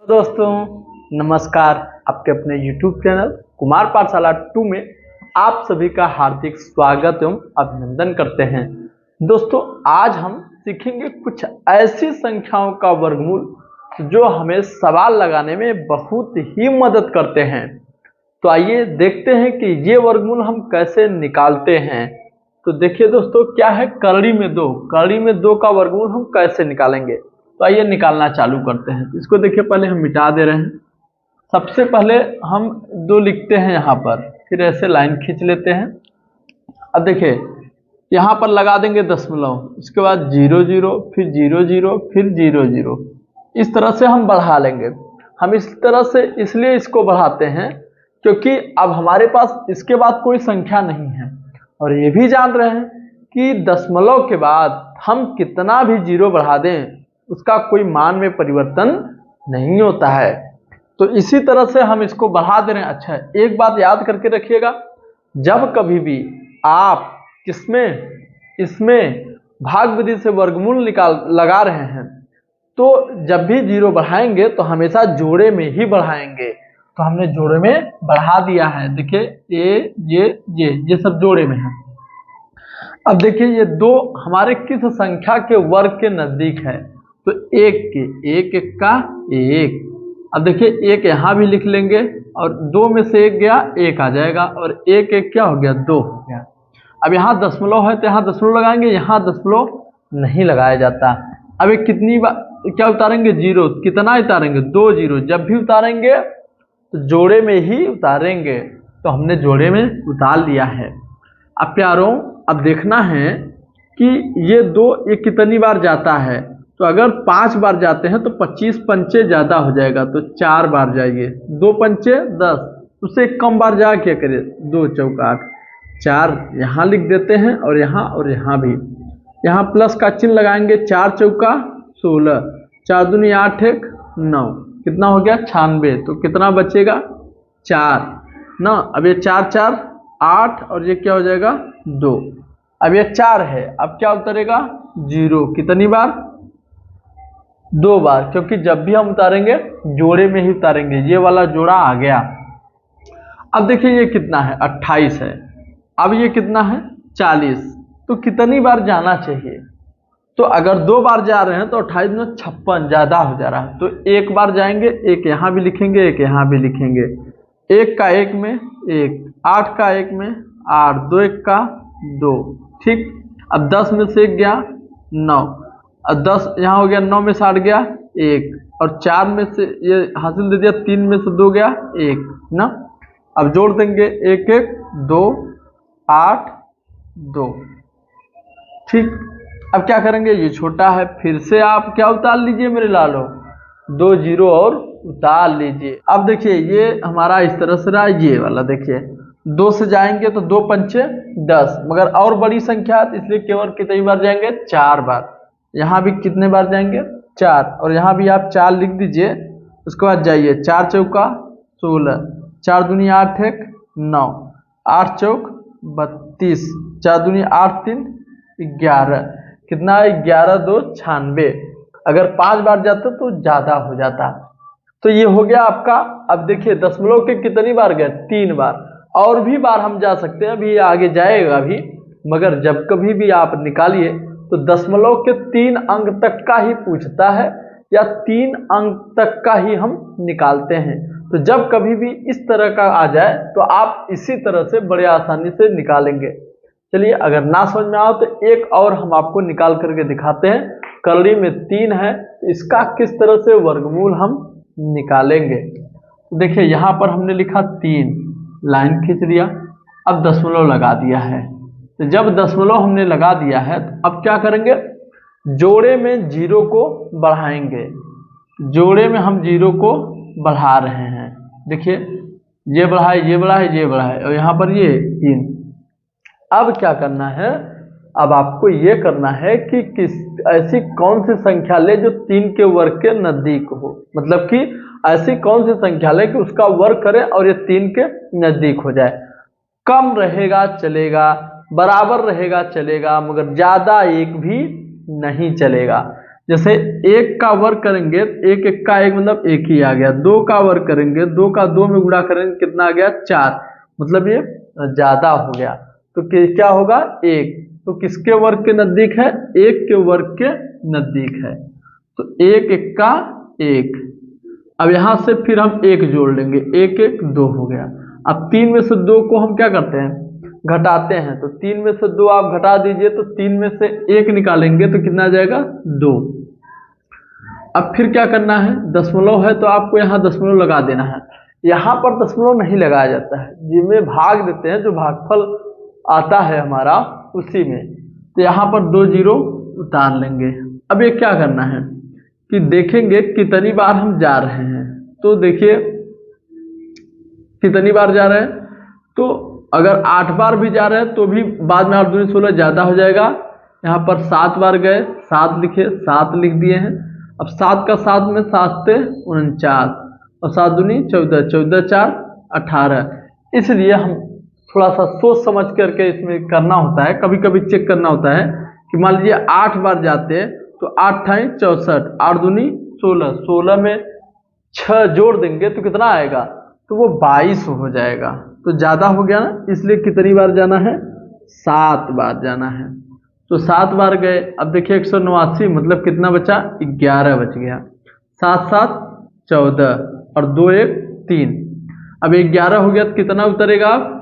दोस्तों नमस्कार। आपके अपने YouTube चैनल कुमार पाठशाला 2 में आप सभी का हार्दिक स्वागत एवं अभिनंदन करते हैं। दोस्तों आज हम सीखेंगे कुछ ऐसी संख्याओं का वर्गमूल जो हमें सवाल लगाने में बहुत ही मदद करते हैं। तो आइए देखते हैं कि ये वर्गमूल हम कैसे निकालते हैं। तो देखिए दोस्तों, क्या है करड़ी में दो का वर्गमूल हम कैसे निकालेंगे। तो आइए निकालना चालू करते हैं। तो इसको देखिए, पहले हम मिटा दे रहे हैं। सबसे पहले हम 2 लिखते हैं यहाँ पर, फिर ऐसे लाइन खींच लेते हैं। अब देखिए यहाँ पर लगा देंगे दशमलव, इसके बाद 0 0 फिर 0 0 फिर 0 0। इस तरह से हम बढ़ा लेंगे। हम इस तरह से इसलिए इसको बढ़ाते हैं क्योंकि अब हमारे पास इसके बाद कोई संख्या नहीं है, और ये भी जान रहे हैं कि दशमलव के बाद हम कितना भी 0 बढ़ा दें उसका कोई मान में परिवर्तन नहीं होता है। तो इसी तरह से हम इसको बढ़ा दे रहे हैं। अच्छा, एक बात याद करके रखिएगा, जब कभी भी आप इसमें भाग विधि से वर्गमूल लगा रहे हैं तो जब भी 0 बढ़ाएंगे तो हमेशा जोड़े में ही बढ़ाएंगे। तो हमने जोड़े में बढ़ा दिया है। देखिए ये सब जोड़े में है। अब देखिए ये 2 हमारे किस संख्या के वर्ग के नजदीक है, तो 1 के 1 1 का 1। अब देखिए 1 यहाँ भी लिख लेंगे और 2 में से 1 गया 1 आ जाएगा, और 1 1 क्या हो गया 2 हो गया। अब यहाँ दशमलव है तो यहाँ दशमलव लगाएंगे, यहाँ दशमलव नहीं लगाया जाता। अब ये कितनी बार क्या उतारेंगे 0, कितना उतारेंगे 2 0। जब भी उतारेंगे तो जोड़े में ही उतारेंगे। तो हमने जोड़े में उतार लिया है। अब प्यारों, अब देखना है कि ये 2 ये कितनी बार जाता है। तो अगर 5 बार जाते हैं तो 25 पंचे ज़्यादा हो जाएगा, तो 4 बार जाइए। 2 पंचे 10, उससे कम बार जा क्या करिए 2 चौका 8। 4 यहाँ लिख देते हैं और यहाँ भी। यहाँ प्लस का चिन्ह लगाएंगे। 4 चौका 16, 4 दूनी 8 1 9, कितना हो गया 96। तो कितना बचेगा 4 ना। अब ये 4 4 8 और ये क्या हो जाएगा 2। अब ये 4 है, अब क्या उतरेगा 0, कितनी बार 2 बार, क्योंकि जब भी हम उतारेंगे जोड़े में ही उतारेंगे। ये वाला जोड़ा आ गया। अब देखिए ये कितना है 28 है। अब ये कितना है 40। तो कितनी बार जाना चाहिए, तो अगर 2 बार जा रहे हैं तो 28 में 56 ज़्यादा हो जा रहा है। तो 1 बार जाएंगे, 1 यहाँ भी लिखेंगे 1 यहाँ भी लिखेंगे। 1 का 1 में 1, 8 का 1 में 8, 2 1 का 2, ठीक। अब 10 में से 1 गया 9, और 10 यहाँ हो गया, 9 में से 8 गया 1, और 4 में से ये हासिल दे दिया, 3 में से 2 गया 1 ना। अब जोड़ देंगे 1 1 2 8 2, ठीक। अब क्या करेंगे, ये छोटा है, फिर से आप क्या उतार लीजिए मेरे लालो, 2 0 और उतार लीजिए। अब देखिए ये हमारा इस तरह से रहा। ये वाला देखिए 2 से जाएंगे तो 2 पंचे 10, मगर और बड़ी संख्या है इसलिए केवल कितनी बार जाएंगे 4 बार। यहाँ भी कितने बार जाएंगे 4, और यहाँ भी आप 4 लिख दीजिए। उसके बाद जाइए 4 चौका 16, 4 दूनी 8 1 9, 8 चौक 32, 4 दूनी 8 3 11, कितना है 11 2 96। अगर 5 बार जाता तो ज़्यादा हो जाता। तो ये हो गया आपका। अब देखिए दशमलव के कितनी बार गए 3 बार, और भी बार हम जा सकते हैं, अभी आगे जाएगा भी। मगर जब कभी भी आप निकालिए तो दशमलव के 3 अंक तक का ही पूछता है, या 3 अंक तक का ही हम निकालते हैं। तो जब कभी भी इस तरह का आ जाए तो आप इसी तरह से बड़े आसानी से निकालेंगे। चलिए, अगर ना समझ में आओ तो एक और हम आपको निकाल करके दिखाते हैं। करड़ी में 3 है, तो इसका किस तरह से वर्गमूल हम निकालेंगे। तो देखिए यहाँ पर हमने लिखा 3, लाइन खींच दिया, अब दशमलव लगा दिया है। तो जब दशमलव हमने लगा दिया है तो अब क्या करेंगे, जोड़े में 0 को बढ़ाएंगे। जोड़े में हम 0 को बढ़ा रहे हैं। देखिए ये बढ़ा है, ये बढ़ा है, ये बढ़ा है, और यहाँ पर ये 3। अब क्या करना है, अब आपको ये करना है कि ऐसी कौन सी संख्या ले जो 3 के वर्ग के नजदीक हो। मतलब कि ऐसी कौन सी संख्या ले कि उसका वर्ग करे और ये 3 के नजदीक हो जाए। कम रहेगा चलेगा, बराबर रहेगा चलेगा, मगर ज़्यादा एक भी नहीं चलेगा। जैसे एक का वर्ग करेंगे, एक एक का एक मतलब एक ही आ गया। दो का वर्ग करेंगे, दो का दो में गुणा करेंगे, कितना आ गया 4, मतलब ये ज्यादा हो गया। तो क्या होगा, एक। तो किसके वर्ग के नजदीक है, एक के वर्ग के नजदीक है। तो एक एक का एक। अब यहां से फिर हम एक जोड़ लेंगे, एक एक दो हो गया। अब 3 में से 2 को हम क्या करते हैं, घटाते हैं। तो 3 में से 2 आप घटा दीजिए, तो 3 में से 1 निकालेंगे तो कितना आ जाएगा 2। अब फिर क्या करना है, दशमलव है तो आपको यहाँ दशमलव लगा देना है। यहाँ पर दशमलव नहीं लगाया जाता है, जिसमें भाग देते हैं, जो भागफल आता है हमारा उसी में। तो यहाँ पर 2 जीरो उतार लेंगे। अब ये क्या करना है कि देखेंगे कितनी बार हम जा रहे हैं। तो देखिए कितनी बार जा रहे हैं, तो अगर 8 बार भी जा रहे हैं तो भी बाद में 8 दूनी 16 ज़्यादा हो जाएगा। यहाँ पर 7 बार गए, 7 लिखे, 7 लिख दिए हैं। अब 7 का 7 में 7 से 49 और 7 दूनी 14, 14 4 18। इसलिए हम थोड़ा सा सोच समझ करके इसमें करना होता है, कभी कभी चेक करना होता है कि मान लीजिए 8 बार जाते हैं तो 8 ठाई 64, 8 दूनी 16, 16 में 6 जोड़ देंगे तो कितना आएगा, तो वो 22 हो जाएगा। तो ज़्यादा हो गया ना, इसलिए कितनी बार जाना है, 7 बार जाना है। तो 7 बार गए। अब देखिए 189 मतलब कितना बचा, 11 बच गया। 7 7 14 और 2 1 3। अब 11 हो गया तो कितना उतरेगा आप,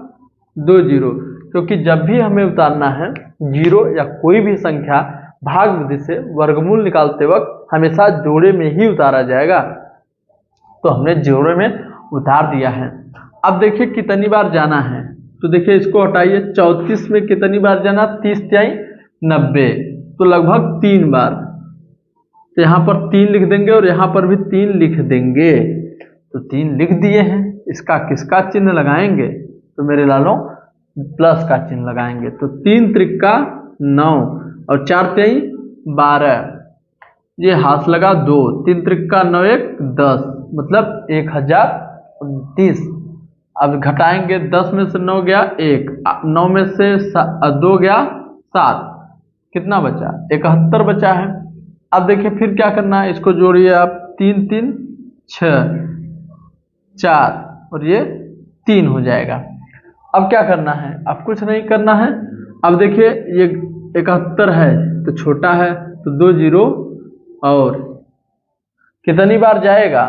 2 जीरो। क्योंकि जब भी हमें उतारना है जीरो या कोई भी संख्या भाग विधि से वर्गमूल निकालते वक्त हमेशा जोड़े में ही उतारा जाएगा। तो हमने जोड़े में उतार दिया है। अब देखिए कितनी बार जाना है, तो देखिए इसको हटाइए। 34 में कितनी बार जाना, 30 तिहाई 90, तो लगभग 3 बार। तो यहाँ पर 3 लिख देंगे और यहाँ पर भी 3 लिख देंगे। तो 3 लिख दिए हैं। इसका किसका चिन्ह लगाएंगे, तो मेरे लालों प्लस का चिन्ह लगाएंगे। तो 3 त्रिका 9 और 4 तिहाई 12, ये हाथ लगा 2, 3 त्रिका 9 1 10, मतलब 1030। अब घटाएंगे, 10 में से 9 गया 1, 9 में से 2 गया 7, कितना बचा 71 बचा है। अब देखिए फिर क्या करना है, इसको जोड़िए आप, 3 3 6 4 और ये 3 हो जाएगा। अब क्या करना है, अब कुछ नहीं करना है। अब देखिए ये 71 है तो छोटा है, तो 2 जीरो और कितनी बार जाएगा,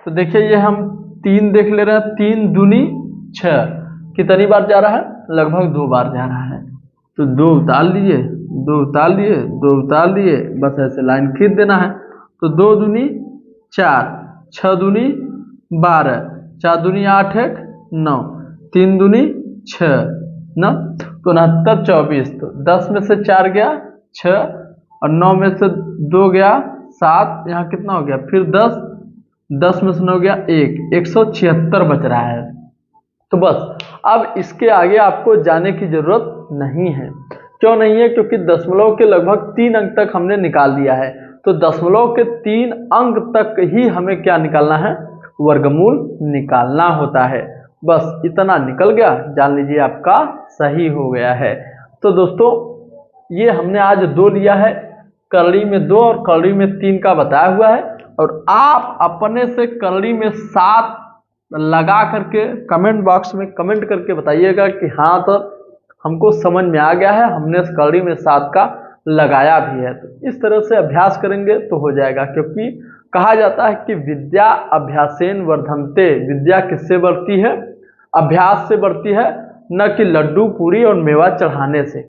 तो देखिए ये हम 3 देख ले रहे हैं, 3 दूनी 6, कितनी बार जा रहा है, लगभग 2 बार जा रहा है। तो 2 उतार लिए, 2 उतार लिए, 2 उतार लिए, बस ऐसे लाइन खींच देना है। तो 2 दूनी 4, 6 दूनी 12, 4 दूनी 8 1 9, 3 दूनी 6 9, तो 69 24। तो 10 में से 4 गया 6 और 9 में से 2 गया 7, यहाँ कितना हो गया फिर 10, 10 में से 9 गया 1, 176 बच रहा है। तो बस अब इसके आगे आपको जाने की जरूरत नहीं है। क्यों नहीं है, क्योंकि दशमलव के लगभग 3 अंक तक हमने निकाल दिया है। तो दशमलव के 3 अंक तक ही हमें क्या निकालना है, वर्गमूल निकालना होता है। बस इतना निकल गया, जान लीजिए आपका सही हो गया है। तो दोस्तों ये हमने आज 2 लिया है, करड़ी में 2 और करड़ी में 3 का बताया हुआ है। और आप अपने से करड़ी में 7 लगा करके कमेंट बॉक्स में कमेंट करके बताइएगा कि हाँ तो हमको समझ में आ गया है, हमने करड़ी में 7 का लगाया भी है। तो इस तरह से अभ्यास करेंगे तो हो जाएगा, क्योंकि कहा जाता है कि विद्या अभ्यासेन वर्धन्ते। विद्या किससे बढ़ती है, अभ्यास से बढ़ती है, न कि लड्डू पूरी और मेवा चढ़ाने से।